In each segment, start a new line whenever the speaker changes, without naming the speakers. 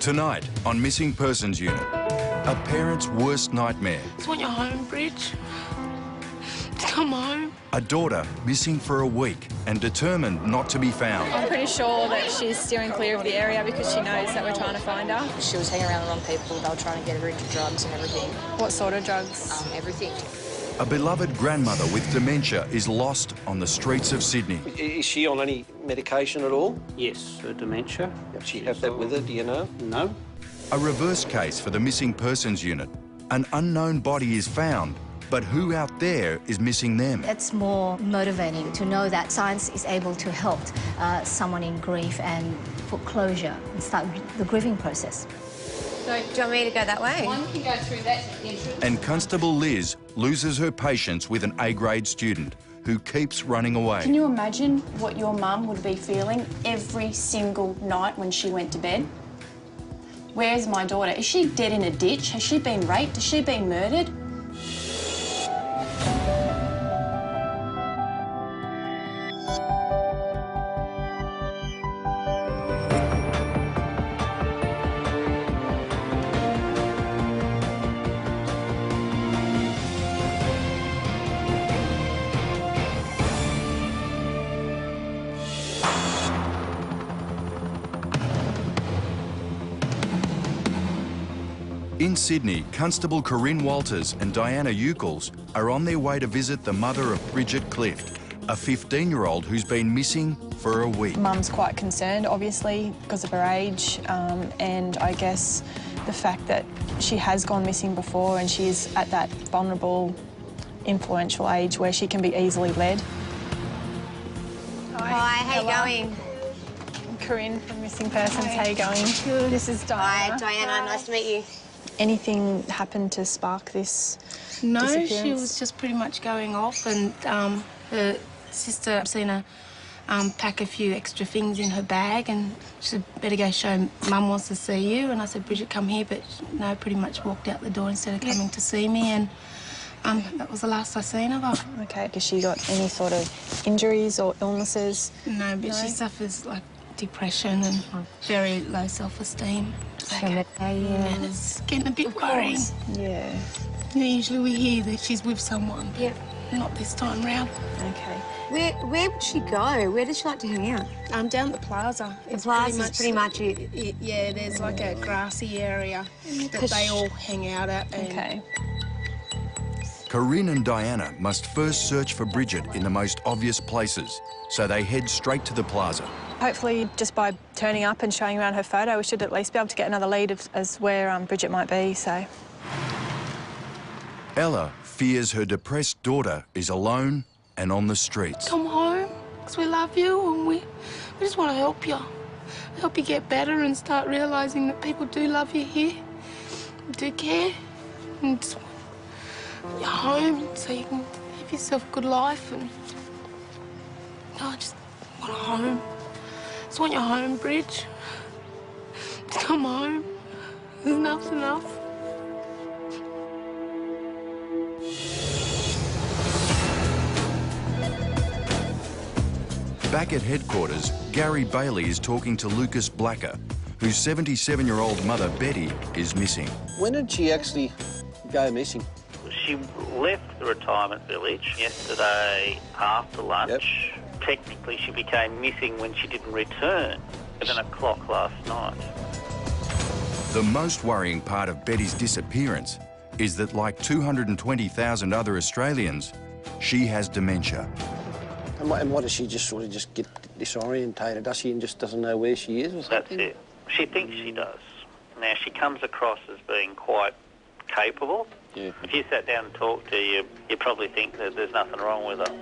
Tonight on Missing Persons Unit, a parent's worst nightmare.
I just want your home, Bridge. Come home.
A daughter missing for a week and determined not to be found.
I'm pretty sure that she's steering clear of the area because she knows that we're trying to find her.
She was hanging around the wrong people. They were trying to get her into drugs and everything.
What sort of drugs?
Everything.
A beloved grandmother with dementia is lost on the streets of Sydney.
Is she on any medication at all?
Yes, for dementia.
Does she have that with her, do you know?
No.
A reverse case for the Missing Persons Unit. An unknown body is found, but who out there is missing them?
It's more motivating to know that science is able to help someone in grief and put closure and start the grieving process.
So, do you want me to go that way?
One can go through that entrance.
And Constable Liz loses her patience with an A-grade student who keeps running away.
Can you imagine what your mum would be feeling every single night when she went to bed? Where's my daughter? Is she dead in a ditch? Has she been raped? Has she been murdered?
In Sydney, Constable Corinne Walters and Diana Eucles are on their way to visit the mother of Bridget Clift, a 15-year-old who's been missing for a week.
Mum's quite concerned, obviously, because of her age, and I guess the fact that she has gone missing before and she is at that vulnerable, influential age where she can be easily led.
Hi, how you going?
Corinne from Missing Persons, how you going? Good. This is Diana.
Hi, Diana, nice to meet you.
Anything happened to spark this
No, she was just pretty much going off, and her sister seen her pack a few extra things in her bag, and she said, better go show Mum wants to see you. And I said, Bridget, come here, but no, pretty much walked out the door instead of coming to see me, and that was the last I seen of her.
Okay, has she got any sort of injuries or illnesses?
No, but she suffers, like, depression and very low self-esteem. Okay. And it's getting a bit worrying.
Yeah.
Usually we hear that she's with someone.
Yeah.
Not this time round.
Okay.
Where would she go? Where does she like to hang out?
Down the plaza.
The plaza's pretty much it.
Yeah, there's like a grassy area that they all hang out at. And
Okay.
Corinne and Diana must first search for Bridget in the most obvious places, so they head straight to the plaza.
Hopefully, just by turning up and showing around her photo, we should at least be able to get another lead as where Bridget might be, so...
Ella fears her depressed daughter is alone and on the streets.
Come home, because we love you and we just want to help you. Help you get better and start realising that people do love you here, do care, and just want you home so you can have yourself a good life. And I just want a home. Just want your home, Bridge. Come home. Enough's enough.
Back at headquarters, Gary Bailey is talking to Lucas Blacker, whose 77-year-old mother, Betty, is missing.
When did she actually go missing?
She left the retirement village yesterday after lunch.
Yep.
Technically, she became missing when she didn't return at 11 o'clock last night.
The most worrying part of Betty's disappearance is that, like 220,000 other Australians, she has dementia.
And what does she just sort of just get disorientated, does she, and just doesn't know where she is or something?
That's it. She thinks she does. Now, she comes across as being quite capable.
Yeah.
If you sat down and talked to her, you probably think that there's nothing wrong with her.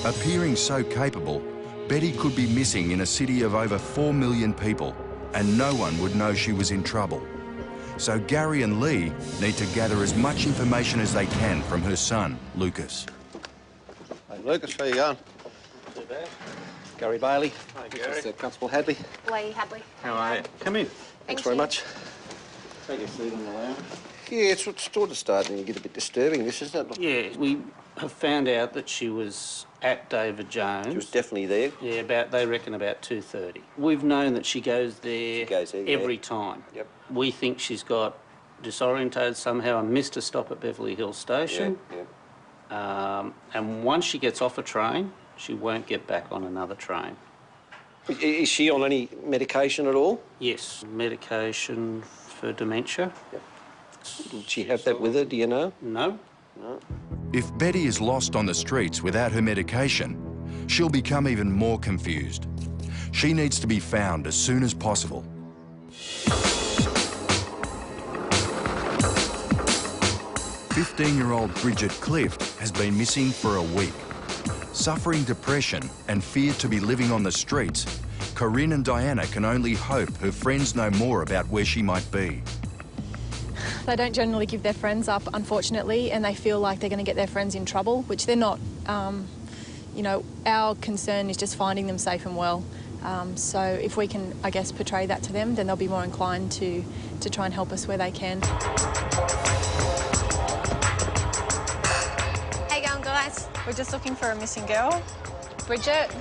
Appearing so capable, Betty could be missing in a city of over 4 million people, and no one would know she was in trouble. So Gary and Lee need to gather as much information as they can from her son, Lucas.
Hey, Lucas, how you going?
Too bad.
Gary Bailey.
Hi, Gary.
This is Constable Hadley.
Lee Hadley.
How are you?
Come in. Thanks very much.
Take a seat on the lounge.
Yeah, it's sort of starting to get a bit disturbing, this, isn't it?
Yeah, we have found out that she was
at David Jones.
She was definitely there?
Yeah, they reckon about 2:30. We've known that she goes there, every
yeah.
time.
Yep.
We think she's got disorientated somehow and missed a stop at Beverly Hills Station.
Yeah.
And once she gets off a train, she won't get back on another train.
Is she on any medication at all?
Yes, medication for dementia.
Yep. Did she have that with her, do you know?
No.
No.
If Betty is lost on the streets without her medication, she'll become even more confused. She needs to be found as soon as possible. "15-year-old Bridget Clift has been missing for a week. Suffering depression and feared to be living on the streets, Corinne and Diana can only hope her friends know more about where she might be.
They don't generally give their friends up, unfortunately, and they feel like they're going to get their friends in trouble, which they're not. You know, our concern is just finding them safe and well. So if we can, I guess, portray that to them, then they'll be more inclined to try and help us where they can.
How you going, guys?
We're just looking for a missing girl, Bridget.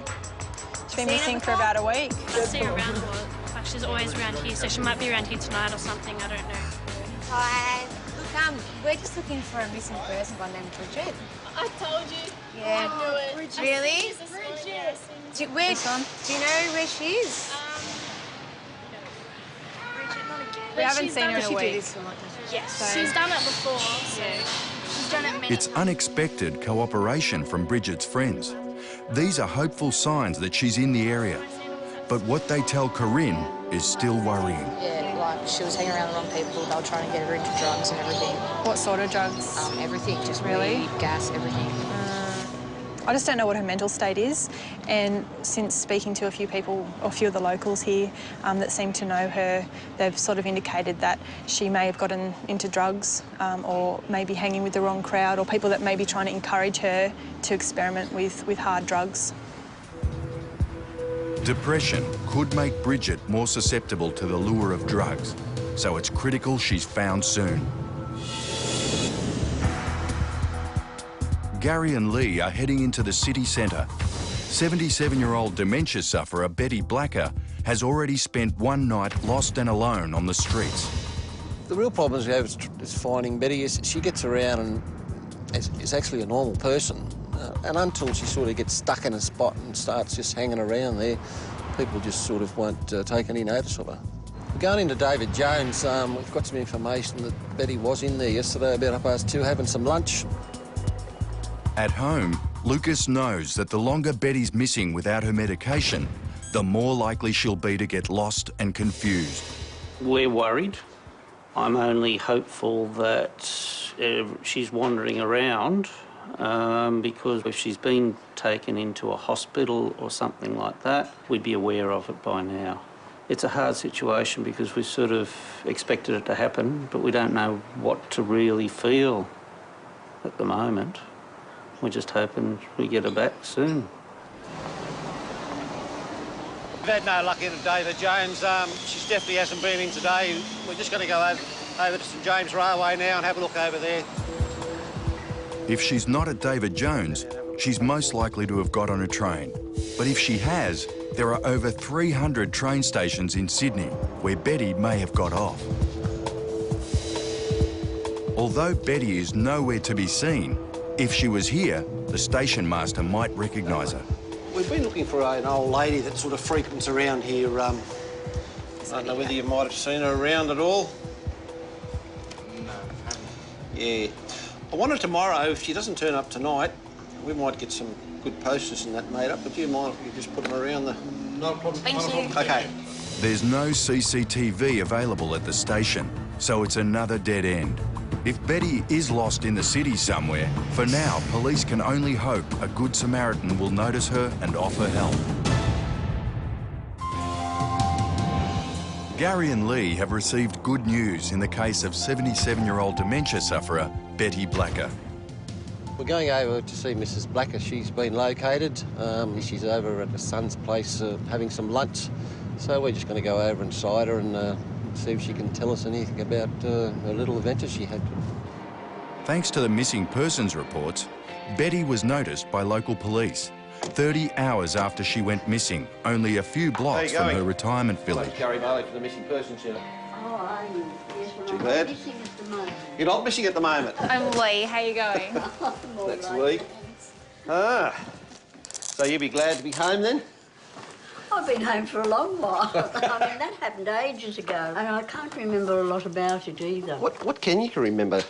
She's been missing for about a week.
I see her around a lot. Like, she's always around here, so she might be around here tonight or something, I don't know.
Hi. Look, we're just looking for a missing person by the name of Bridget.
I told you.
Yeah.
I knew it.
Bridget. Really?
Bridget.
Do you know where she is?
Bridget, not again.
We haven't seen her in a week.
Yes,
So-
she's done it before, so she's done it many
It's unexpected cooperation from Bridget's friends. These are hopeful signs that she's in the area. But what they tell Corinne is still worrying.
Yeah, like she was hanging around the wrong people. They were trying to get her into drugs and everything.
What sort of drugs?
Everything, just
Really?
weed, gas, everything.
I just don't know what her mental state is, and since speaking to a few people, or a few of the locals here that seem to know her, they've sort of indicated that she may have gotten into drugs or maybe hanging with the wrong crowd, or people that may be trying to encourage her to experiment with hard drugs.
Depression could make Bridget more susceptible to the lure of drugs, so it's critical she's found soon. Gary and Lee are heading into the city centre. 77-year-old dementia sufferer Betty Blacker has already spent one night lost and alone on the streets.
The real problem we have is finding Betty. Is she gets around and is actually a normal person. And until she sort of gets stuck in a spot and starts just hanging around there, people just sort of won't take any notice of her. We're going into David Jones. We've got some information that Betty was in there yesterday about 2:30 having some lunch.
At home, Lucas knows that the longer Betty's missing without her medication, the more likely she'll be to get lost and confused.
We're worried. I'm only hopeful that she's wandering around because if she's been taken into a hospital or something like that, we'd be aware of it by now. It's a hard situation because we sort of expected it to happen, but we don't know what to really feel at the moment. We're just hoping we get her back soon.
We've had no luck in David Jones. She definitely hasn't been in today. We're just going to go over to St James Railway now and have a look over there.
If she's not at David Jones, she's most likely to have got on a train. But if she has, there are over 300 train stations in Sydney where Betty may have got off. Although Betty is nowhere to be seen, if she was here, the station master might recognise her.
We've been looking for an old lady that sort of frequents around here. I don't know whether you might have seen her around at all. No. Yeah. I wonder tomorrow, if she doesn't turn up tonight, we might get some good posters and that made up. But do you mind if you just put them around the...
No problem.
Thank you.
OK.
There's no CCTV available at the station, so it's another dead end. If Betty is lost in the city somewhere, for now, police can only hope a good Samaritan will notice her and offer help. Gary and Lee have received good news in the case of 77-year-old dementia sufferer Betty Blacker.
We're going over to see Mrs Blacker. She's been located. She's over at her son's place having some lunch. So we're just going to go over inside her and see if she can tell us anything about her little adventure she had.
Thanks to the missing persons reports, Betty was noticed by local police 30 hours after she went missing, only a few blocks from her retirement village.
Gary Marley for the Missing Persons Unit.
Oh, are you? Yes, well,
Too
I'm
bad.
not missing at the moment.
You're not missing at the moment.
I'm Lee. How you going?
That's Lee. Ah. So you'll be glad to be home then?
I've been home for a long while. I mean, that happened ages ago, and I can't remember a lot about it either.
What can you remember?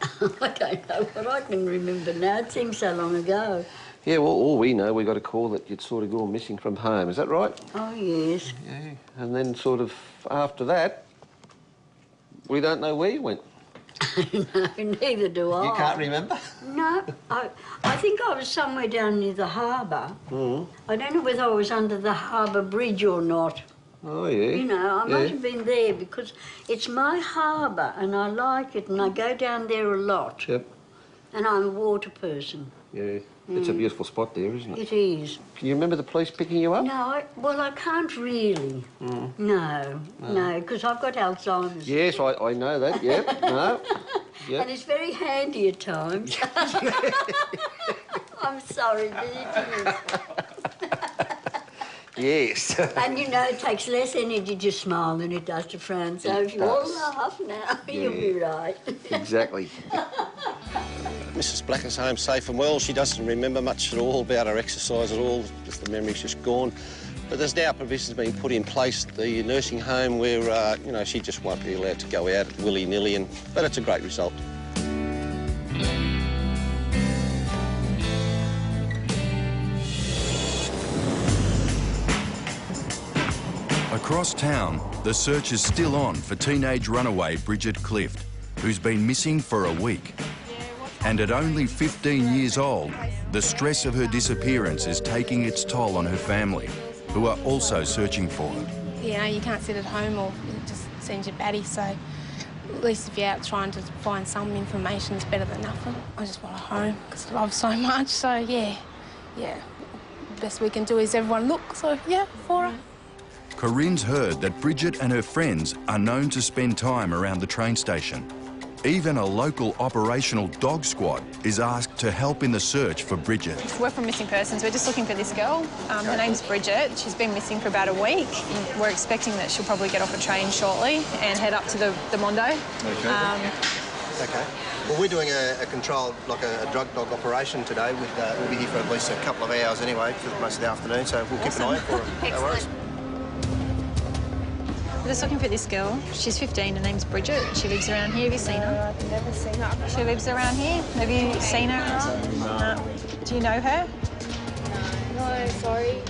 I don't know what I can remember now. It seems so long ago.
Yeah, well, all we know, we got a call that you'd sort of gone missing from home. Is that right?
Oh, yes.
Yeah. And then sort of after that, we don't know where you went.
No, neither do I.
You can't remember?
No. I think I was somewhere down near the harbour.
Mm.
I don't know whether I was under the harbour bridge or not.
Oh, yeah.
You know, I might have been there because it's my harbour and I like it and I go down there a lot.
Yep.
And I'm a water person.
Yeah. It's a beautiful spot there, isn't it?
It is.
Can you remember the police picking you up?
No, well, I can't really.
Mm.
No, because I've got Alzheimer's.
Yes, I know that, yep. No. Yep.
And it's very handy at times. I'm sorry, but it is.
Yes.
And you know, it takes less energy to smile than it does to frown. So if you all laugh now, you'll be right.
Exactly. Mrs. Black is home safe and well. She doesn't remember much at all about her exercise at all. Just the memory's just gone. But there's now provisions being put in place at the nursing home where, you know, she just won't be allowed to go out willy-nilly. But it's a great result.
Across town, the search is still on for teenage runaway Bridget Clift, who's been missing for a week. And at only 15 years old, the stress of her disappearance is taking its toll on her family, who are also searching for her.
You know, you can't sit at home or it just sends you batty, so at least if you're out trying to find some information, it's better than nothing. I just want her home because I love so much, so yeah. The best we can do is everyone look, so yeah, for her.
Corinne's heard that Bridget and her friends are known to spend time around the train station. Even a local operational dog squad is asked to help in the search for Bridget.
We're from Missing Persons. We're just looking for this girl. Her name's Bridget. She's been missing for about a week. We're expecting that she'll probably get off a train shortly and head up to the Mondo.
Okay. Okay. Well, we're doing a controlled, like a drug dog operation today. We'll be here for at least a couple of hours anyway, for most of the afternoon, so we'll keep an eye out for her. No worries.
We're just looking for this girl. She's 15. Her name's Bridget. She lives around here. Have you seen her?
I've never seen her.
She lives around here. Have you seen her? No. Do you know her?
No, sorry.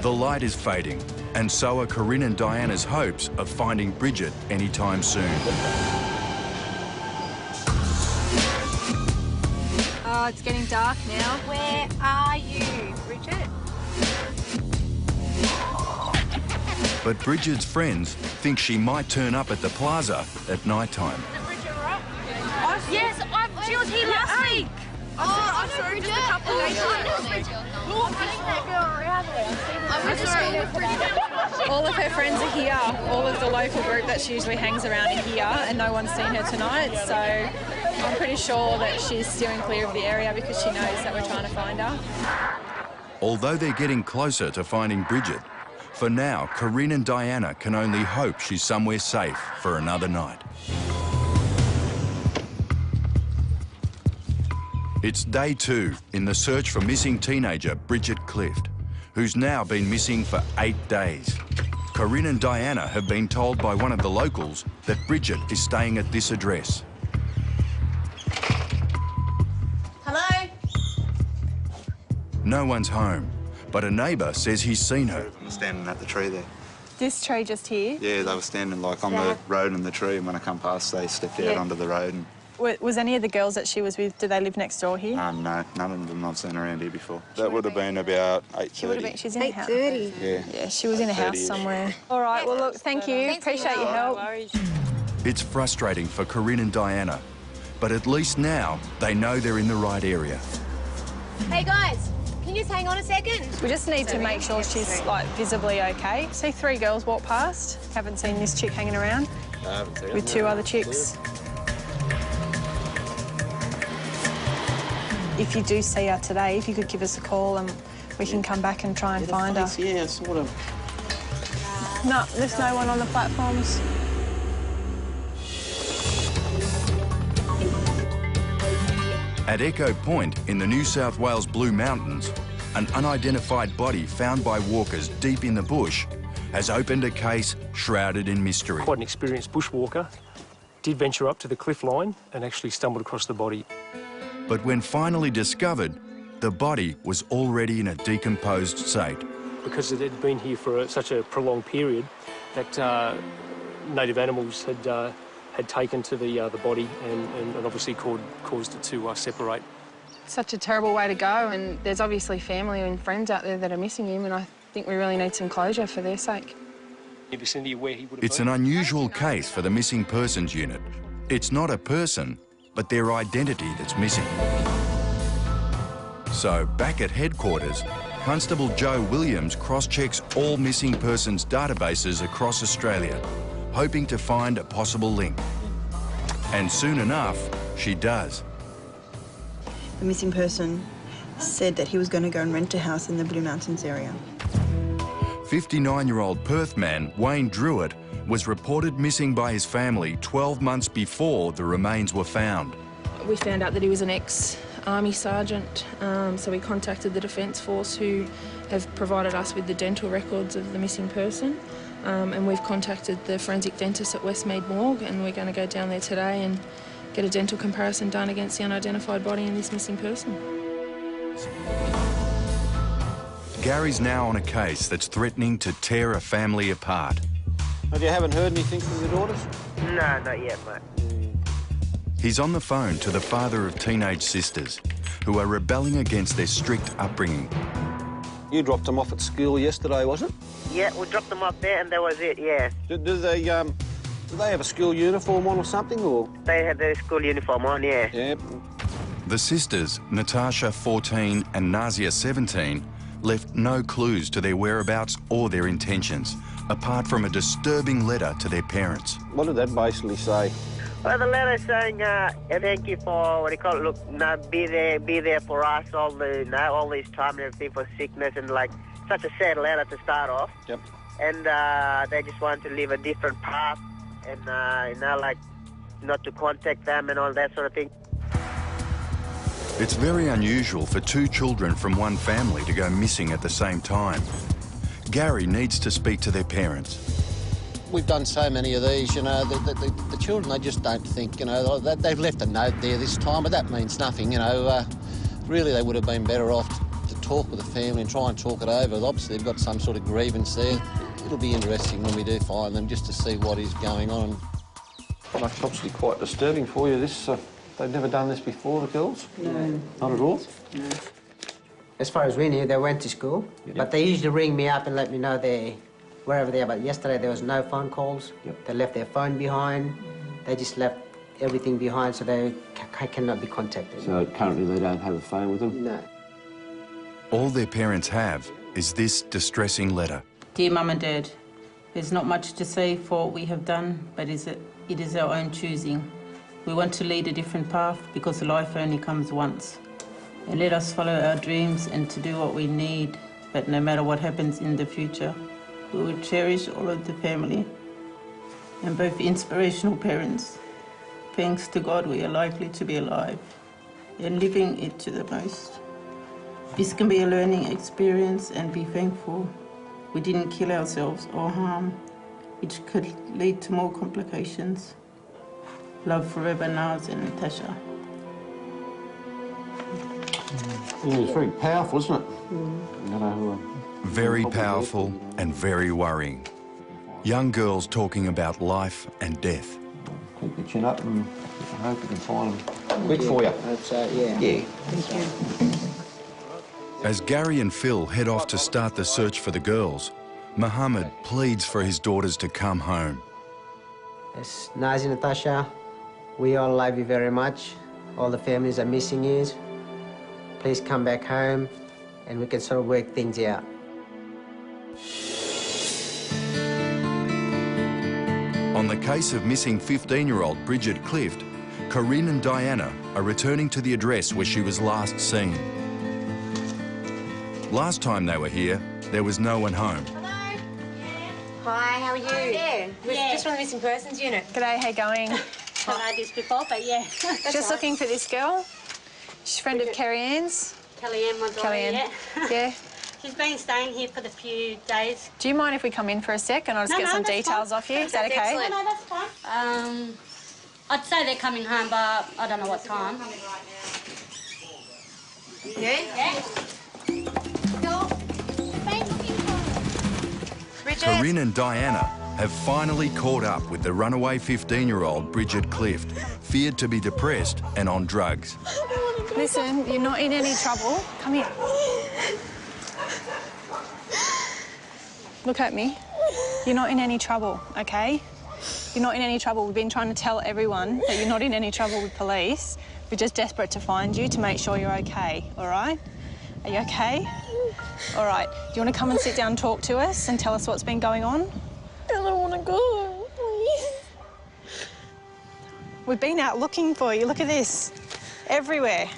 The light is fading, and so are Corinne and Diana's hopes of finding Bridget anytime soon.
Oh, it's getting dark now.
Where are you, Bridget?
But Bridget's friends think she might turn up at the plaza at night time.
Yes, she was here last week. Oh, I saw her just a couple of days ago.
All of her friends are here. All of the local group that she usually hangs around are here, and no one's seen her tonight. So I'm pretty sure that she's steering clear of the area because she knows that we're trying to find her.
Although they're getting closer to finding Bridget, for now, Corinne and Diana can only hope she's somewhere safe for another night. It's day 2 in the search for missing teenager Bridget Clift, who's now been missing for 8 days. Corinne and Diana have been told by one of the locals that Bridget is staying at this address.
Hello?
No one's home, but a neighbour says he's seen her.
I'm standing at the tree there.
This tree just here?
Yeah, they were standing like on the road and the tree, and when I come past, they stepped out onto the road. And...
Was any of the girls that she was with, do they live next door here?
No, none of them I've seen around here before. That would have been about 8:30.
She's in the house.
8:30?
Yeah.
Yeah, she was in a house somewhere. All right, well, look, thank you. Appreciate your help.
It's frustrating for Corinne and Diana, but at least now they know they're in the right area.
Hey, guys, Can you just hang on a second?
We just need to make sure she's, like, visibly okay. See 3 girls walk past. Haven't seen this chick hanging around.
I haven't seen it.
With 2 other chicks. If you do see her today, if you could give us a call and we can come back and try and find her.
Yeah, sort of.
No, there's no one on the platforms.
At Echo Point in the New South Wales Blue Mountains, an unidentified body found by walkers deep in the bush has opened a case shrouded in mystery.
Quite an experienced bushwalker did venture up to the cliff line and actually stumbled across the body.
But when finally discovered, the body was already in a decomposed state.
Because it had been here for such a prolonged period, that native animals had taken to the body and obviously caused it to separate.
Such a terrible way to go, and there's obviously family and friends out there that are missing him, and I think we really need some closure for their sake.
In the vicinity of where he would have
It's an unusual case for the Missing Persons Unit. It's not a person, but their identity that's missing. So, back at headquarters, Constable Joe Williams cross-checks all missing persons databases across Australia, hoping to find a possible link. And soon enough, she does.
The missing person said that he was going to go and rent a house in the Blue Mountains area.
59-year-old Perth man Wayne Druitt was reported missing by his family 12 months before the remains were found.
We found out that he was an ex-army sergeant, so we contacted the Defence Force, who have provided us with the dental records of the missing person, and we've contacted the forensic dentist at Westmead Morgue, and we're going to go down there today and get a dental comparison done against the unidentified body and this missing person.
Gary's now on a case that's threatening to tear a family apart.
But you haven't heard anything from your daughters?
No, not yet, mate.
He's on the phone to the father of teenage sisters who are rebelling against their strict upbringing.
You dropped them off at school yesterday, was it?
Yeah, we dropped them off there and that was it, yeah.
Do they have a school uniform on or something, or...?
They had their school uniform on, yeah.
Yeah.
The sisters, Natasha, 14, and Nazia, 17, left no clues to their whereabouts or their intentions, apart from a disturbing letter to their parents.
What did that basically say?
Well, the letter is saying, thank you for, what do you call it, look, be there for us all this time and everything, for sickness, and like, such a sad letter to start off.
Yep.
And they just want to live a different path and, like, not to contact them and all that sort of thing.
It's very unusual for 2 children from one family to go missing at the same time. Gary needs to speak to their parents.
We've done so many of these, you know, the children, they just don't think, you know, they've left a note there this time, but that means nothing, you know. Really, they would have been better off to talk with the family and try and talk it over. Obviously, they've got some sort of grievance there. It'll be interesting when we do find them, just to see what is going on. Well, that's obviously quite disturbing for you, this... They've never done this before, the girls?
No.
Not at all?
No. As far as we knew, they went to school, but they usually ring me up and let me know wherever they are. But yesterday there was no phone calls. They left their phone behind. They just left everything behind, so they cannot be contacted.
So currently they don't have a phone with them?
No.
All their parents have is this distressing letter.
Dear Mum and Dad, there's not much to say for what we have done, but it is our own choosing. We want to lead a different path because life only comes once. And let us follow our dreams and to do what we need. But no matter what happens in the future, we will cherish all of the family and both inspirational parents. Thanks to God, we are likely to be alive and living it to the most. This can be a learning experience, and be thankful we didn't kill ourselves or harm, which could lead to more complications. Love forever, Naz and Natasha.
Yeah, it's very powerful, isn't it? You know,
Very powerful and very worrying. Young girls talking about life and death.
Keep your chin up and I hope you can find them quick for you.
Yeah.
Thank you.
As Gary and Phil head off to start the search for the girls, Mohammed pleads for his daughters to come home.
Yes, Nazi, Natasha, we all love you very much. All the families are missing you. Please come back home and we can sort of work things out.
On the case of missing 15-year-old Bridget Clift, Corinne and Diana are returning to the address where she was last seen. Last time they were here, there was no one home.
Hi, how are you?
Yeah.
Just from the missing persons unit.
G'day, how you going?
I've had this before, but yeah.
Just looking for this girl. She's a friend of Kerry Ann's.
Kellyanne, my daughter,
Kellyanne.
yeah.
Yeah.
She's been staying here for the few days.
Do you mind if we come in for a sec and I'll just get some details off you? Is that okay?
No, that's fine. I'd say they're coming home, but I don't know what time.
Yeah?
Yeah.
Corinne and Diana have finally caught up with the runaway 15-year-old Bridget Clift, feared to be depressed and on drugs.
Listen, you're not in any trouble. Come here. Look at me. You're not in any trouble, OK? You're not in any trouble. We've been trying to tell everyone that you're not in any trouble with police. We're just desperate to find you to make sure you're OK, all right? Are you OK? All right. Do you want to come and sit down and talk to us and tell us what's been going on?
I don't want to go, please.
We've been out looking for you. Look at this. Everywhere.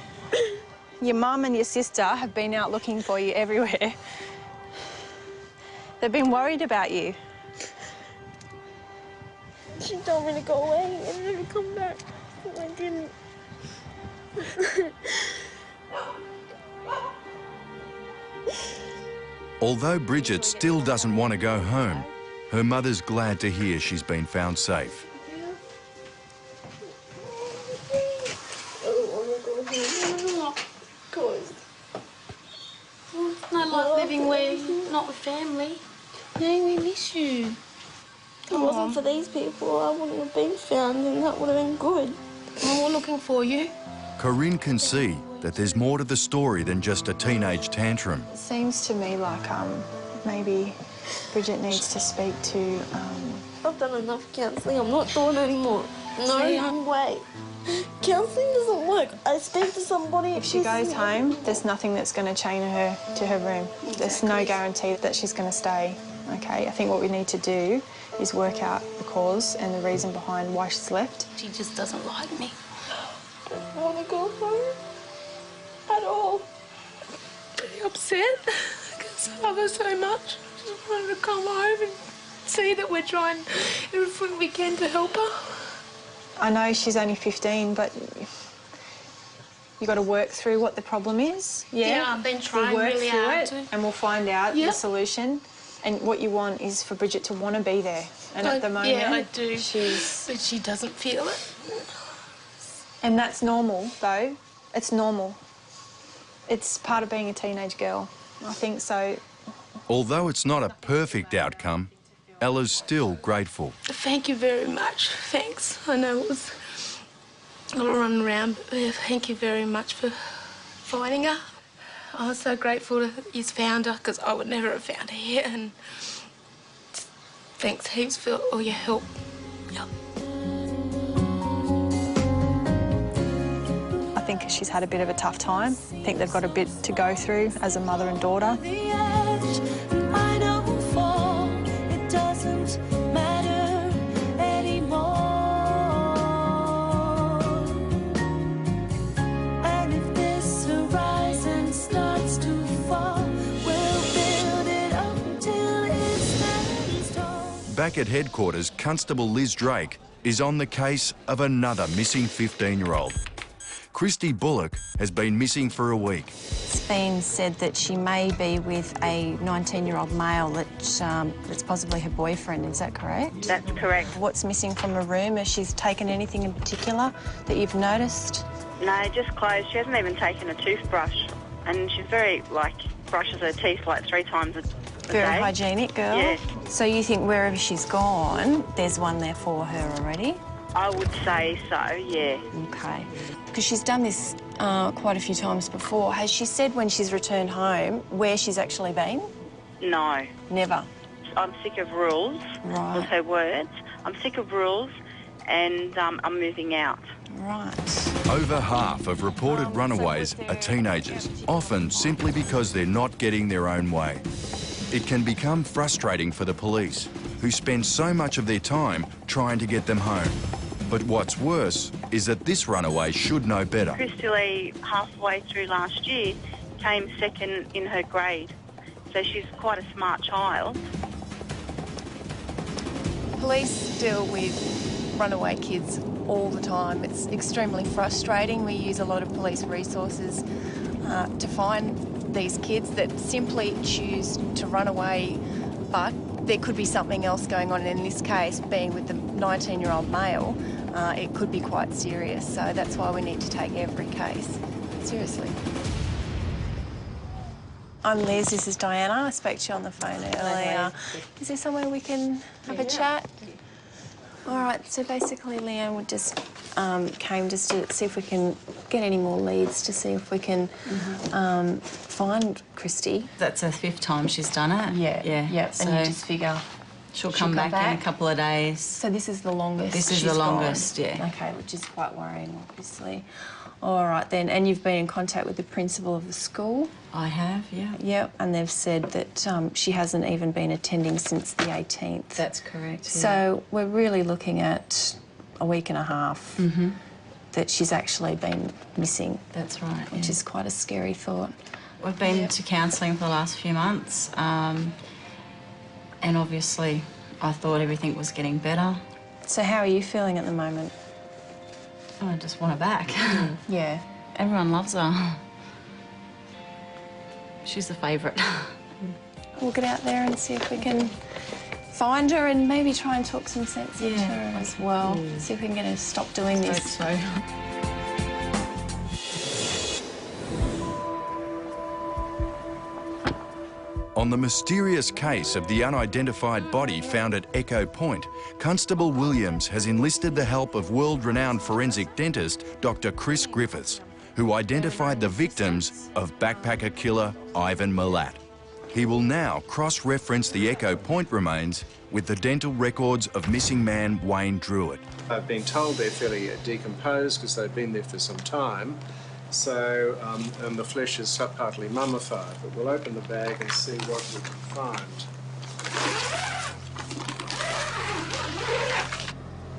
Your mum and your sister have been out looking for you everywhere. They've been worried about you.
She told me to go away and never come back. I didn't.
Although Bridget still doesn't want to go home, her mother's glad to hear she's been found safe.
It's not like living where you're not with family. Yeah, we miss you. If it wasn't for these people, I wouldn't have been found and that would have been good. Well, we're looking for you.
Corinne can see that there's more to the story than just a teenage tantrum.
It seems to me like maybe Bridget needs to speak to...
I've done enough counselling. I'm not doing anymore. No way. Counselling doesn't work. I speak to somebody...
If she goes home, there's nothing that's going to chain her to her room. Exactly. There's no guarantee that she's going to stay, OK? I think what we need to do is work out the cause and the reason behind why she's left.
She just doesn't like me. I don't want to go home at all. I'm really upset because I love her so much. I just wanted to come home and see that we're trying everything we can to help her.
I know she's only 15, but you got to work through what the problem is.
Yeah, I've been trying
we'll work
really
through
hard
it,
to.
and we'll find out the solution. And what you want is for Bridget to want to be there. And at the moment,
yeah, I do.
She's...
But she doesn't feel it.
And that's normal, though. It's normal. It's part of being a teenage girl. I think so.
Although it's not a perfect outcome, Ella's still grateful.
Thank you very much. Thanks. I know it was a lot of running around, but thank you very much for finding her. I was so grateful that you found her because I would never have found her here. And thanks heaps for all your help. Yep.
I think she's had a bit of a tough time. I think they've got a bit to go through as a mother and daughter.
Back at headquarters, Constable Liz Drake is on the case of another missing 15-year-old. Christy Bullock has been missing for a week.
It's been said that she may be with a 19-year-old male that's possibly her boyfriend. Is that correct?
That's correct.
What's missing from her room? Has she taken anything in particular that you've noticed?
No, just clothes. She hasn't even taken a toothbrush. And she's very, brushes her teeth 3 times a day.
Very hygienic girl.
Yes.
So you think wherever she's gone, there's one there for her already?
I would say so, yeah.
OK. Because she's done this quite a few times before. Has she said when she's returned home where she's actually been?
No.
Never?
I'm sick of rules, was her words. I'm sick of rules and I'm moving out.
right.
Over half of reported runaways are teenagers, often simply because they're not getting their own way. It can become frustrating for the police, who spend so much of their time trying to get them home. But what's worse is that this runaway should know better.
Christy Lee, halfway through last year, came second in her grade. So she's quite a smart child.
Police deal with runaway kids all the time. It's extremely frustrating. We use a lot of police resources to find these kids that simply choose to run away, but there could be something else going on. In this case, being with the 19-year-old male, it could be quite serious. So that's why we need to take every case seriously. I'm Liz, this is Diana. I spoke to you on the phone earlier. Is there somewhere we can have a chat? All right, so basically Leanne would just came just to see if we can get any more leads, to see if we can find Christy.
That's her 5th time she's done it.
Yeah.
So
and you just figure
she'll come back in a couple of days.
So this is the longest.
This is the longest, yeah.
Okay, which is quite worrying, obviously. All right then, and you've been in contact with the principal of the school?
I have, yeah.
Yep, and they've said that she hasn't even been attending since the 18th.
That's correct, yeah.
So we're really looking at a week and a half that she's actually been missing.
That's right,
which is quite a scary thought.
We've been to counselling for the last few months, and obviously I thought everything was getting better.
So how are you feeling at the moment?
I just want her back.
Yeah.
Everyone loves her. She's a favourite.
We'll get out there and see if we can find her and maybe try and talk some sense into her as well. See if we can get her to stop doing this.
So.
On the mysterious case of the unidentified body found at Echo Point, Constable Williams has enlisted the help of world-renowned forensic dentist Dr. Chris Griffiths, who identified the victims of backpacker killer Ivan Milat. He will now cross-reference the Echo Point remains with the dental records of missing man Wayne Druitt.
I've been told they're fairly decomposed because they've been there for some time. So, and the flesh is partly mummified, but we'll open the bag and see what we can find.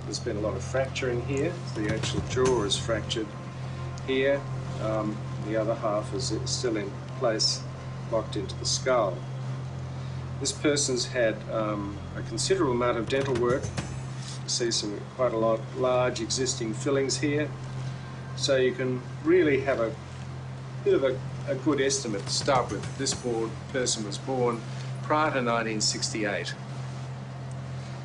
There's been a lot of fracturing here. The actual jaw is fractured here. The other half is still in place, locked into the skull. This person's had a considerable amount of dental work. You see quite a lot large existing fillings here. So you can really have a bit of a good estimate to start with. This person was born prior to 1968.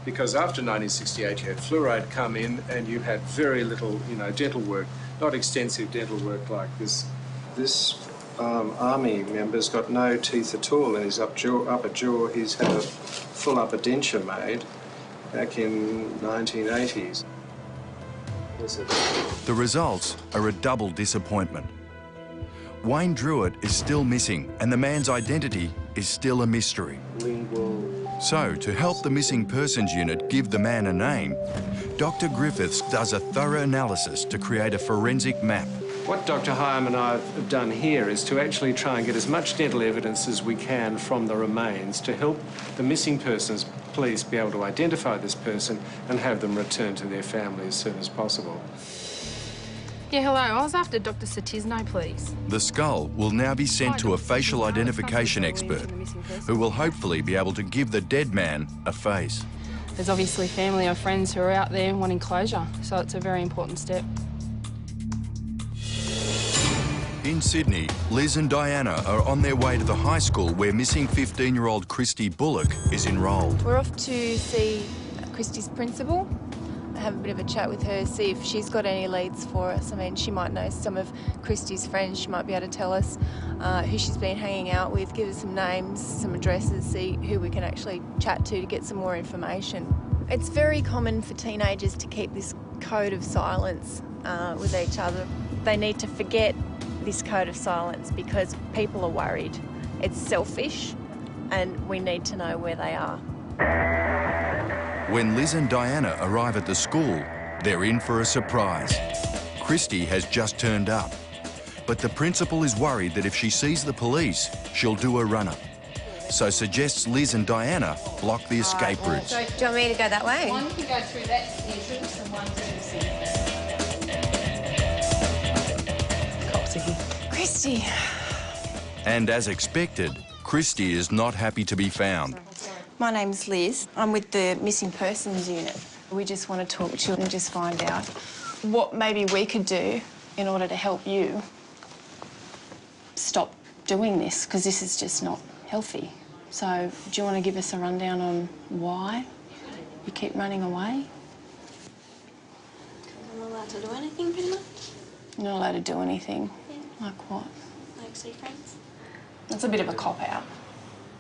Because after 1968 you had fluoride come in and you had very little, dental work, not extensive dental work like this. This army member's got no teeth at all in his upper jaw. He's had a full upper denture made back in 1980s.
The results are a double disappointment. Wayne Druitt is still missing and the man's identity is still a mystery. So, to help the Missing Persons Unit give the man a name, Dr. Griffiths does a thorough analysis to create a forensic map.
What Dr. Hyam and I have done here is to actually try and get as much dental evidence as we can from the remains to help the missing persons police be able to identify this person and have them returned to their family as soon as possible.
Yeah, hello. I was after Dr. Satisno, please.
The skull will now be sent to a facial identification expert who will hopefully be able to give the dead man a face.
There's obviously family or friends who are out there wanting closure, so it's a very important step.
In Sydney, Liz and Diana are on their way to the high school where missing 15-year-old Christy Bullock is enrolled.
We're off to see Christy's principal, have a bit of a chat with her, see if she's got any leads for us. I mean, she might know some of Christy's friends. She might be able to tell us who she's been hanging out with, give us some names, some addresses, see who we can actually chat to get some more information. It's very common for teenagers to keep this code of silence with each other. They need to forget this code of silence because people are worried. It's selfish and we need to know where they are.
When Liz and Diana arrive at the school, they're in for a surprise. Christy has just turned up. But the principal is worried that if she sees the police, she'll do a runner. So suggests Liz and Diana block the escape routes.
So, do you want me to go that way?
One can go through that entrance and one through the
Cops are here.
Christy.
And as expected, Christy is not happy to be found.
My name's Liz. I'm with the Missing Persons Unit. We just want to talk to you and just find out what maybe we could do in order to help you stop doing this, because this is just not healthy. So, do you want to give us a rundown on why you keep running away?
I'm not allowed to do anything, pretty much.
You're not allowed to do anything?
Yeah.
Like what?
Like see friends.
That's a bit of a cop-out.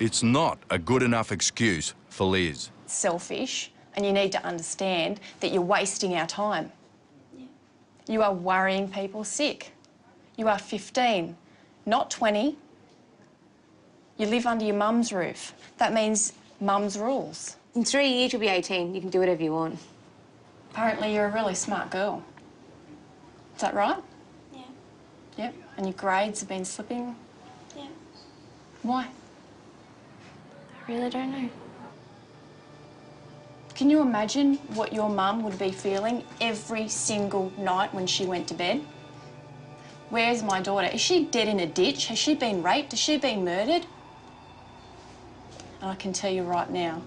It's not a good enough excuse for Liz.
It's selfish, and you need to understand that you're wasting our time.
Yeah.
You are worrying people sick. You are 15, not 20. You live under your mum's roof. That means mum's rules.
In 3 years, you'll be 18. You can do whatever you want.
Apparently, you're a really smart girl. Is that right?
Yeah.
Yep. And your grades have been slipping?
Yeah.
Why?
I really don't know.
Can you imagine what your mum would be feeling every single night when she went to bed? Where's my daughter? Is she dead in a ditch? Has she been raped? Has she been murdered? And I can tell you right now,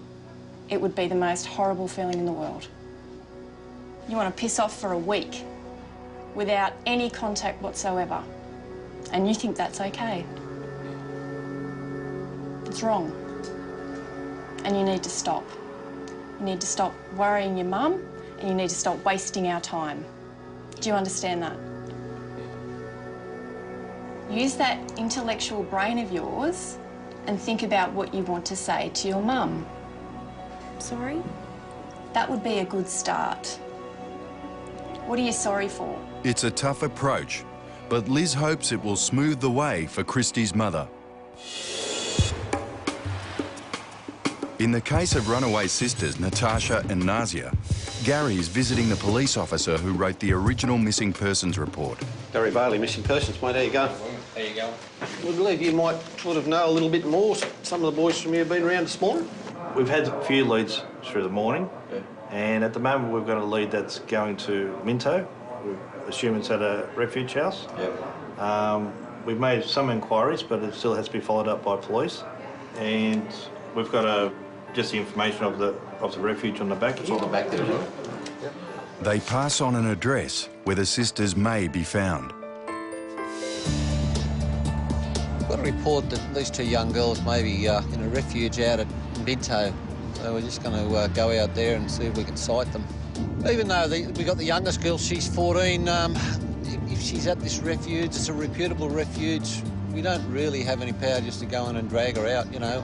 it would be the most horrible feeling in the world. You want to piss off for a week without any contact whatsoever, and you think that's okay. It's wrong. And you need to stop. You need to stop worrying your mum, and you need to stop wasting our time. Do you understand that? Use that intellectual brain of yours and think about what you want to say to your mum.
Sorry?
That would be a good start. What are you sorry for?
It's a tough approach, but Liz hopes it will smooth the way for Christy's mother. In the case of runaway sisters Natasha and Nazia, Gary is visiting the police officer who wrote the original missing persons report.
Gary Bailey, missing persons, mate. How you going?
How you going?
We believe you might sort of know a little bit more. Some of the boys from here have been around this morning.
We've had a few leads through the morning, and at the moment we've got a lead that's going to Minto. We assume it's at a refuge house. We've made some inquiries, but it still has to be followed up by police. And we've got just the information of the refuge on the back. It's on the back there as well.
They pass on an address where the sisters may be found.
We've got a report that these two young girls may be in a refuge out at Minto. So we're just going to go out there and see if we can sight them. Even though we got the youngest girl, she's 14, if she's at this refuge, it's a reputable refuge. We don't really have any power just to go in and drag her out, you know.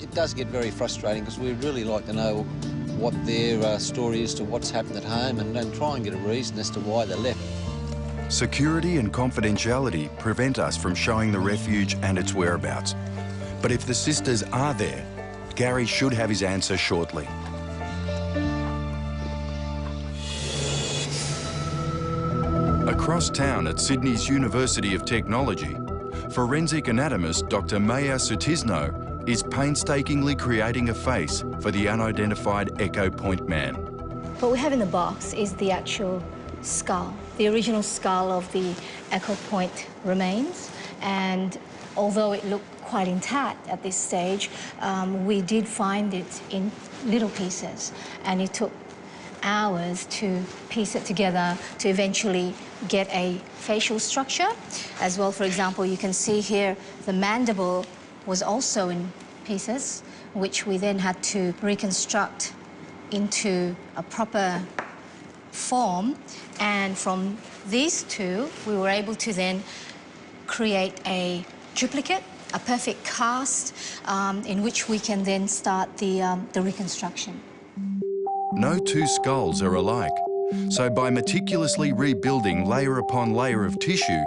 It does get very frustrating because we'd really like to know what their story is to what's happened at home and try and get a reason as to why they left.
Security and confidentiality prevent us from showing the refuge and its whereabouts. But if the sisters are there, Gary should have his answer shortly. Across town at Sydney's University of Technology, forensic anatomist Dr. Maya Sutisno is painstakingly creating a face for the unidentified Echo Point man.
What we have in the box is the actual skull, the original skull of the Echo Point remains, and although it looked quite intact at this stage, we did find it in little pieces, and it took hours to piece it together to eventually get a facial structure. As well, for example, you can see here the mandible was also in pieces, which we then had to reconstruct into a proper form. And from these two, we were able to then create a duplicate, a perfect cast, in which we can then start the reconstruction.
No two skulls are alike, so by meticulously rebuilding layer upon layer of tissue,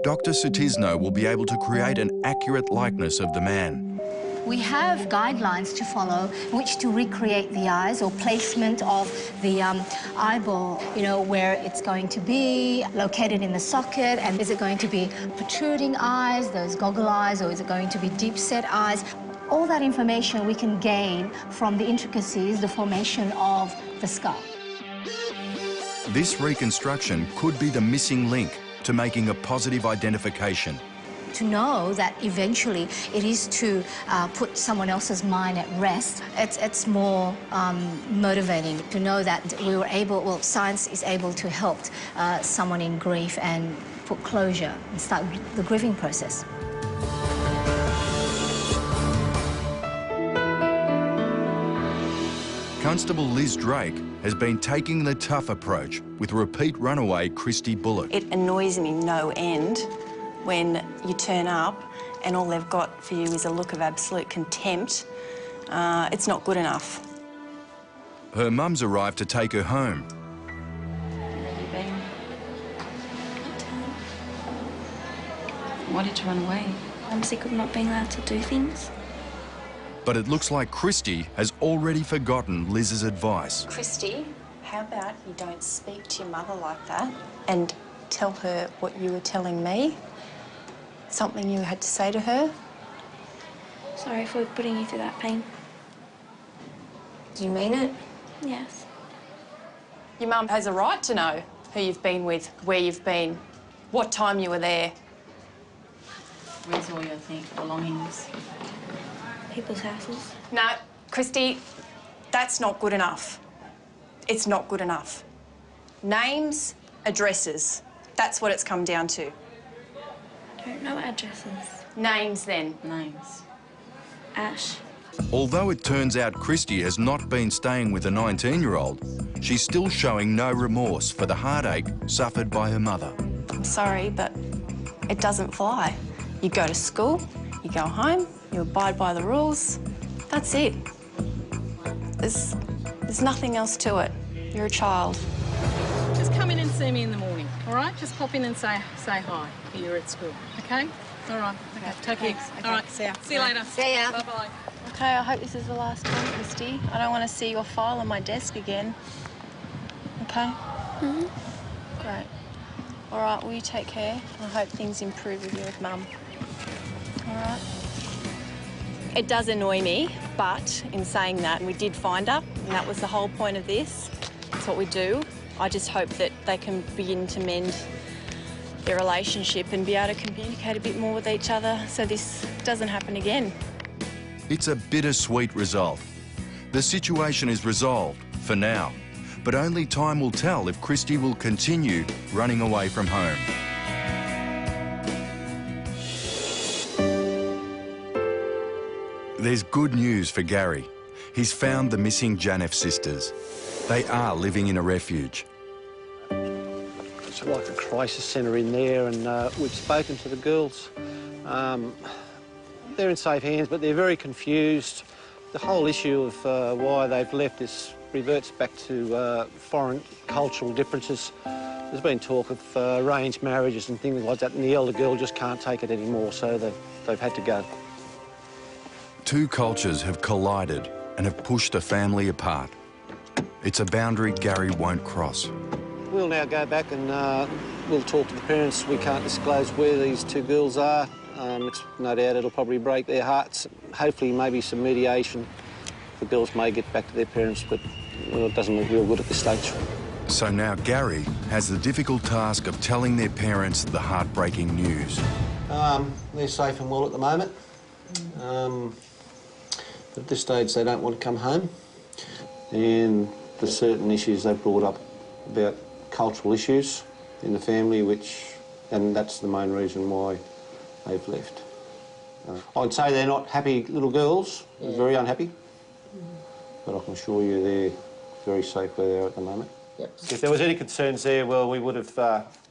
Dr. Sutisno will be able to create an accurate likeness of the man.
We have guidelines to follow, which to recreate the eyes or placement of the eyeball, you know, where it's going to be located in the socket, and is it going to be protruding eyes, those goggle eyes, or is it going to be deep-set eyes? All that information we can gain from the intricacies, the formation of the skull.
This reconstruction could be the missing link to making a positive identification.
To know that eventually it is to put someone else's mind at rest, it's more motivating to know that we were able, well, science is able to help someone in grief and put closure and start the grieving process.
Constable Liz Drake has been taking the tough approach with repeat runaway Christy Bullock.
It annoys me no end when you turn up and all they've got for you is a look of absolute contempt. It's not good enough.
Her mum's arrived to take her home.
Where have you been? Can't tell. Why did you run away? I'm sick of not being allowed to do things.
But it looks like Christy has already forgotten Liz's advice.
Christy, how about you don't speak to your mother like that and tell her what you were telling me? Something you had to say to her?
Sorry for putting you through that pain.
Do you mean it?
Yes.
Your mum has a right to know who you've been with, where you've been, what time you were there.
Where's all your belongings?
People's houses.
No, Christy, that's not good enough. It's not good enough. Names, addresses, that's what it's come down to.
I don't know addresses.
Names, then.
Names.
Ash.
Although it turns out Christy has not been staying with a 19-year-old, she's still showing no remorse for the heartache suffered by her mother.
I'm sorry, but it doesn't fly. You go to school, you go home, you abide by the rules. That's it. There's nothing else to it. You're a child.
Just come in and see me in the morning, all right? Just pop in and say hi if you're at school, OK? All right, OK, take care.
Okay.
All right, see you later.
See ya.
Bye-bye.
OK, I hope this is the last time, Christy. I don't want to see your file on my desk again. OK?
Mm-hmm.
Great. All right, well, you take care. I hope things improve with you with Mum. All right? It does annoy me, but in saying that, we did find her, and that was the whole point of this. That's what we do. I just hope that they can begin to mend their relationship and be able to communicate a bit more with each other so this doesn't happen again.
It's a bittersweet result. The situation is resolved, for now, but only time will tell if Christy will continue running away from home. There's good news for Gary. He's found the missing Janef sisters. They are living in a refuge.
It's like a crisis centre in there, and we've spoken to the girls. They're in safe hands, but they're very confused. The whole issue of why they've left this reverts back to foreign cultural differences. There's been talk of arranged marriages and things like that, and the elder girl just can't take it anymore, so they've had to go.
Two cultures have collided and have pushed a family apart. It's a boundary Gary won't cross.
We'll now go back and we'll talk to the parents. We can't disclose where these two girls are. It's no doubt it'll probably break their hearts. Hopefully maybe some mediation. The girls may get back to their parents, but well, it doesn't look real good at this stage.
So now Gary has the difficult task of telling their parents the heartbreaking news.
They're safe and well at the moment. But at this stage they don't want to come home. And there's certain issues they've brought up about cultural issues in the family, and that's the main reason why they've left. I'd say they're not happy little girls, they're very unhappy, but I can assure you they're very safe where they are at the moment. Yep. If there was any concerns there, well, we would have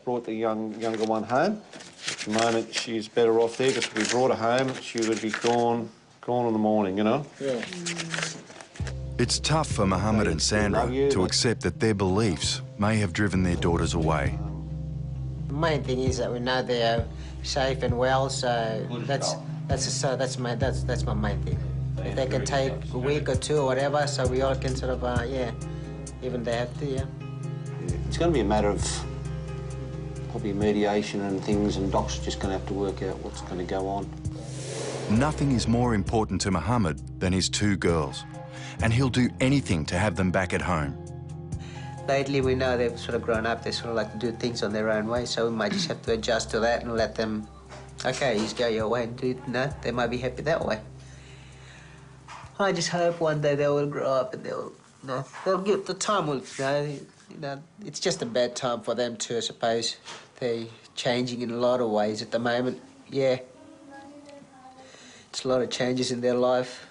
brought the younger one home. At the moment, she's better off there, because if we brought her home, she would be gone in the morning, you know? Yeah.
It's tough for Mohammed and Sandra to accept that their beliefs may have driven their daughters The
main thing is that we know they're safe and well, so That's my main thing. If they can take a week or two or whatever, so we all can sort of, even they have to,
It's going to be a matter of probably mediation and things, and Doc's just going to have to work out what's going to go on.
Nothing is more important to Mohammed than his two girls, and he'll do anything to have them back at home.
Lately, we know they've sort of grown up. They sort of like to do things on their own way, so we might just have to adjust to that and let them, okay, you just go your way and do it. No, they might be happy that way. I just hope one day they will grow up and they'll get the time will, it's just a bad time for them too, I suppose. They're changing in a lot of ways at the moment. Yeah, it's a lot of changes in their life.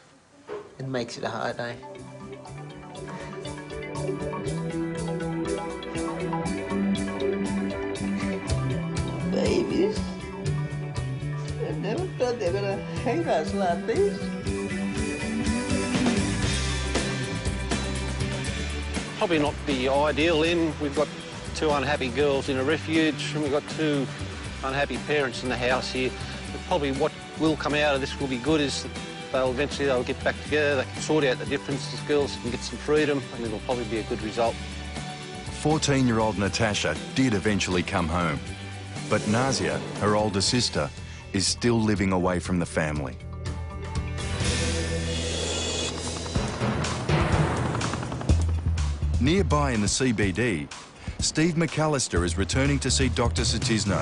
It makes it a hard day. Babies, I never thought they were gonna hate us like this.
Probably not the ideal in. We've got two unhappy girls in a refuge, and we've got two unhappy parents in the house here. But probably what will come out of this will be good is that they'll get back together, they can sort out the differences, girls can get some freedom, and it'll probably be a good result.
14-year-old Natasha did eventually come home, but Nazia, her older sister, is still living away from the family. Nearby in the CBD, Steve McAllister is returning to see Dr. Satisno,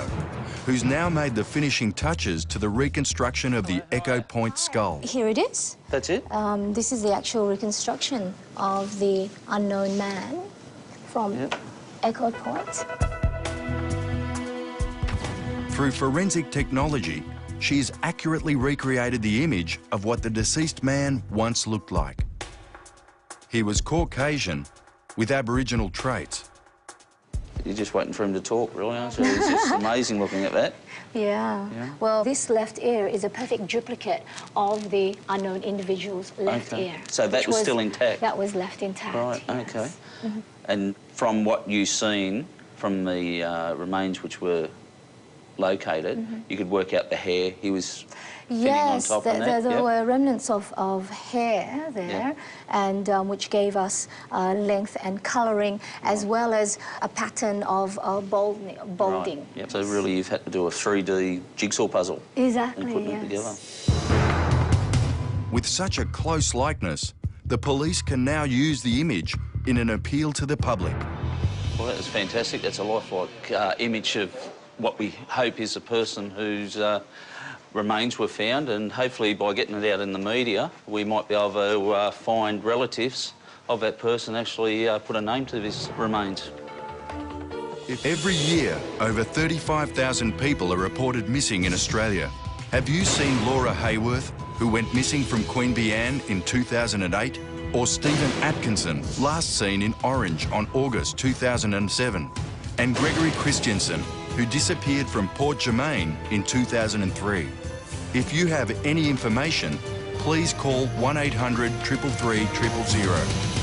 who's now made the finishing touches to the reconstruction of the Echo Point skull.
Here it is.
That's it?
This is the actual reconstruction of the unknown man from Echo Point.
Through forensic technology, she's accurately recreated the image of what the deceased man once looked like. He was Caucasian with Aboriginal traits.
You're just waiting for him to talk, really, aren't you? It's just amazing looking at that.
Yeah. Well, this left ear is a perfect duplicate of the unknown individual's left ear.
So that was still intact?
That was left intact.
Right, OK. And from what you've seen from the remains which were located, you could work out the hair he was
yes,
on top of that?
There were remnants of hair there, and which gave us length and colouring, as well as a pattern of balding.
Right. So really you've had to do a 3D jigsaw puzzle.
Exactly,
and put them together.
With such a close likeness, the police can now use the image in an appeal to the public.
Well, that was fantastic. That's a lifelike image of what we hope is a person whose remains were found, and hopefully by getting it out in the media, we might be able to find relatives of that person, actually put a name to his remains.
Every year, over 35,000 people are reported missing in Australia. Have you seen Laura Hayworth, who went missing from Queen Anne in 2008? Or Stephen Atkinson, last seen in Orange on August 2007? And Gregory Christensen, who disappeared from Port Germain in 2003. If you have any information, please call 1800 333 000.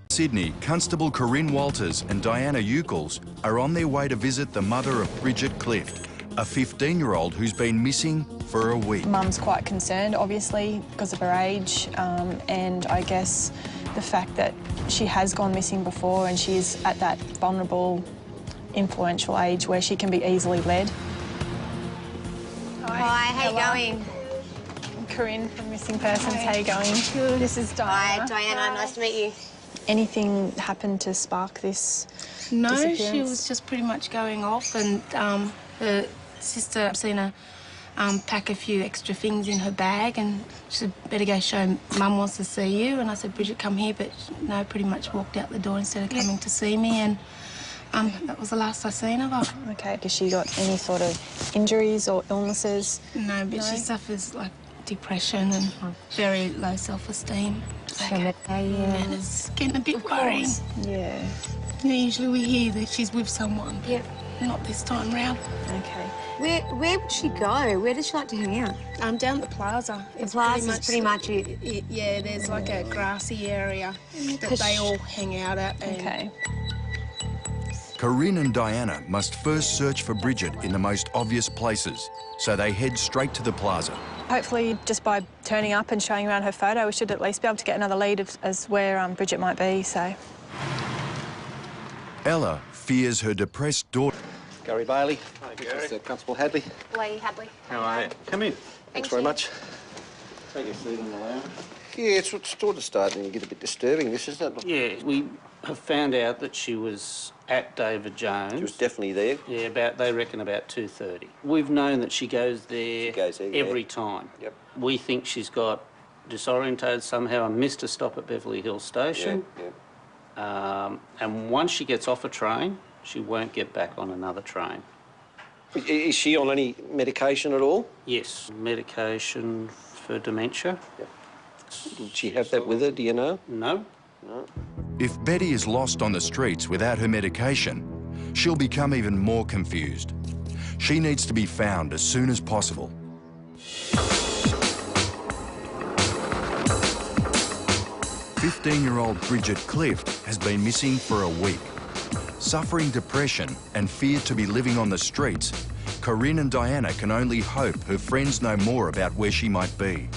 Sydney, Constable Corinne Walters and Diana Eucles are on their way to visit the mother of Bridget Clift, a 15-year-old who's been missing for a week.
Mum's quite concerned, obviously, because of her age, and I guess the fact that she has gone missing before and she's at that vulnerable, influential age where she can be easily led.
Hi, how you going?
Corinne from Missing Persons, how you going? Good. This is Diana.
Hi, Diana, nice to meet you.
Anything happened to spark this disappearance?
She was just pretty much going off, and her sister seen her pack a few extra things in her bag, and she said, better go show Mum wants to see you. And I said, Bridget, come here, but no, pretty much walked out the door instead of coming to see me, and that was the last I seen of her.
OK, has she got any sort of injuries or illnesses?
No, but she suffers, like, depression and very low self-esteem. Okay. And it's getting a bit worrying.
Yeah.
Usually we hear that she's with someone.
Yeah.
not this time round.
Okay. Where would she go? Where does she like to hang out?
Down at the plaza.
The plaza's pretty much it.
Yeah, there's like a grassy area that they all hang out at.
Okay.
Corinne and Diana must first search for Bridget in the most obvious places, so they head straight to the plaza.
Hopefully, just by turning up and showing around her photo, we should at least be able to get another lead as where Bridget might be, so...
Ella fears her depressed daughter...
Gary Bailey.
Hi, Gary.
Mr. Constable Hadley.
Lee Hadley.
How are you?
Come in. Thanks very much.
Take a seat on the lounge.
Yeah, it's sort of starting to get a bit disturbing, this, isn't it?
Yeah, we have found out that she was at David Jones.
She was definitely there.
Yeah, they reckon about 2:30. We've known that she goes there, every time.
Yep.
We think she's got disorientated somehow and missed a stop at Beverly Hills Station.
Yeah.
And once she gets off a train, she won't get back on another train.
Is she on any medication at all?
Yes, medication for dementia.
Yep. Did she have that with her, do you know?
No.
No.
If Betty is lost on the streets without her medication, she'll become even more confused. She needs to be found as soon as possible. "15-year-old Bridget Clift has been missing for a week. Suffering depression and feared to be living on the streets, Corinne and Diana can only hope her friends know more about where she might be.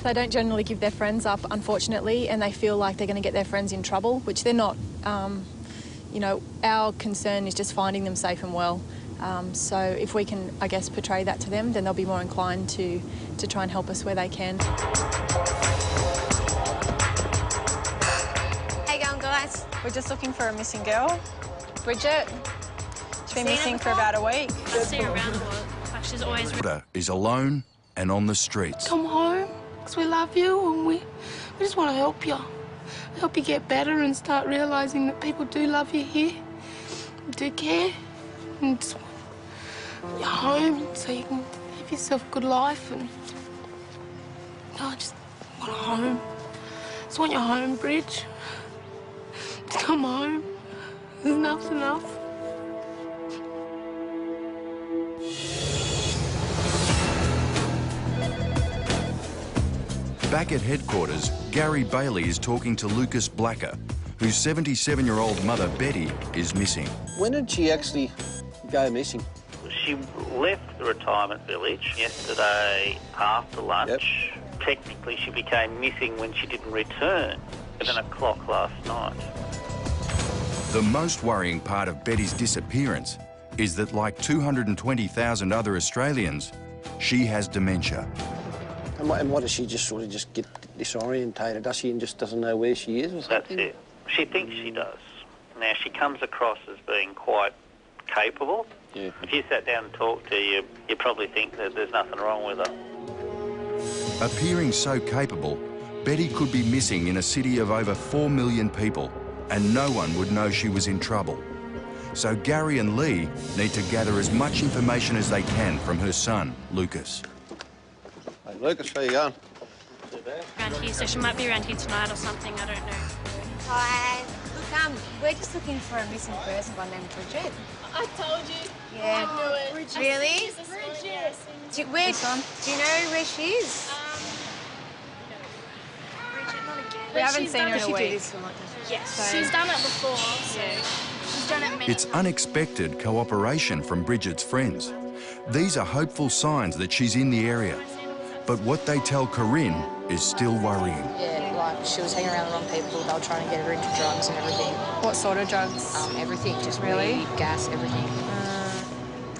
They don't generally give their friends up, unfortunately, and they feel like they're going to get their friends in trouble, which they're not. You know, our concern is just finding them safe and well. So if we can, I guess, portray that to them, then they'll be more inclined to try and help us where they can.
How you going, guys?
We're just looking for a missing girl, Bridget. She's been missing for about a week.
I see her around a lot. Like she's always...
Daughter is alone and on the streets.
Come home, because we love you and we just want to help you. Help you get better and start realising that people do love you here, do care, and just want you home so you can have yourself a good life. And I just want a home. Just want your home, Bridge. Just come home. Enough's enough.
Back at headquarters, Gary Bailey is talking to Lucas Blacker, whose 77-year-old mother, Betty, is missing.
When did she actually go missing?
She left the retirement village yesterday after lunch. Yep. Technically, she became missing when she didn't return at 10 o'clock last night.
The most worrying part of Betty's disappearance is that, like 220,000 other Australians, she has dementia.
And what does she just sort of just get disorientated? Does she and just doesn't know where she is or something?
That's it. She thinks she does. Now, she comes across as being quite capable.
Yeah.
If you sat down and talked to her, you probably think that there's nothing wrong with her.
Appearing so capable, Betty could be missing in a city of over 4 million people, and no one would know she was in trouble. So Gary and Lee need to gather as much information as they can from her son, Lucas.
Hey, Lucas, how you going?
Around here, so she might be around here tonight or something, I don't know.
Hi. Look, we're just looking for a missing person by the name of Bridget.
I told you.
Yeah.
I knew it.
Bridget. Really?
Bridget.
Do you know where she is?
We haven't seen her in a week.
Yes,
So-
she's done it before, so she's done it many
It's unexpected cooperation from Bridget's friends. These are hopeful signs that she's in the area. But what they tell Corinne is still worrying.
Yeah, like she was hanging around the wrong people. They were trying to get her into drugs and everything.
What sort of drugs?
Everything, just
Really?
weed, gas, everything.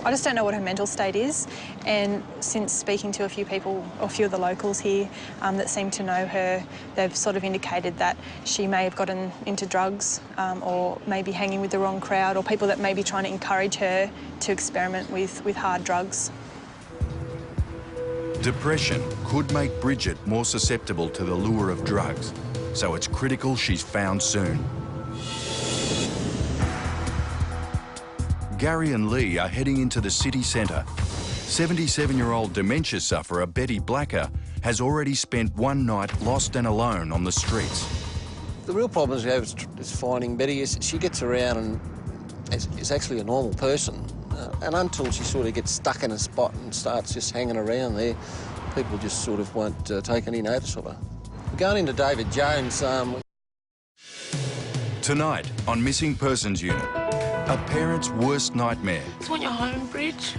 I just don't know what her mental state is, and since speaking to a few people, or a few of the locals here that seem to know her, they've sort of indicated that she may have gotten into drugs or maybe hanging with the wrong crowd, or people that may be trying to encourage her to experiment with hard drugs.
Depression could make Bridget more susceptible to the lure of drugs, so it's critical she's found soon. Gary and Lee are heading into the city centre. 77-year-old dementia sufferer Betty Blacker has already spent one night lost and alone on the streets.
The real problem we have is finding Betty. She gets around and is actually a normal person. And until she sort of gets stuck in a spot and starts just hanging around there, people just sort of won't take any notice of her. Going into David Jones...
Tonight on Missing Persons Unit, a parent's worst nightmare.
I just want you home, Bridge.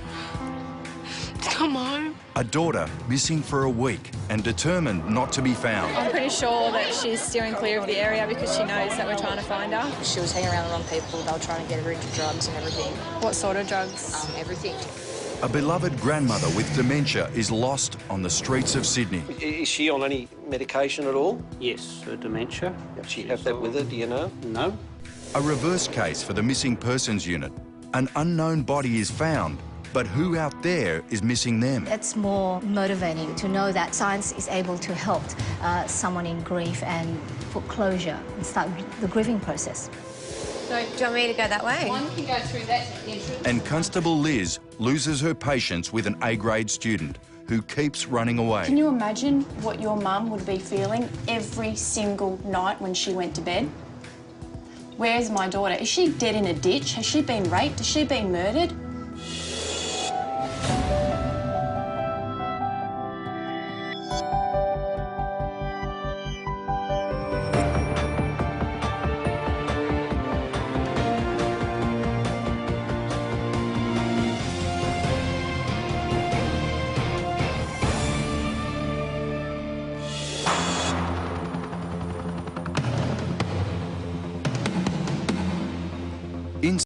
Just come home.
A daughter missing for a week and determined not to be found.
I'm pretty sure that she's steering clear of the area because she knows that we're trying to find her.
She was hanging around the wrong people. They were trying to get her into drugs and everything.
What sort of drugs?
Everything.
A beloved grandmother with dementia is lost on the streets of Sydney.
Is she on any medication at all?
Yes, for dementia.
Does she have that with her, do you know?
No.
A reverse case for the Missing Persons Unit. An unknown body is found, but who out there is missing them?
It's more motivating to know that science is able to help someone in grief and put closure and start the grieving process.
So, do you want me to go that way?
One can go through that entrance.
And Constable Liz loses her patience with an A-grade student who keeps running away.
Can you imagine what your mum would be feeling every single night when she went to bed? Where's my daughter? Is she dead in a ditch? Has she been raped? Has she been murdered?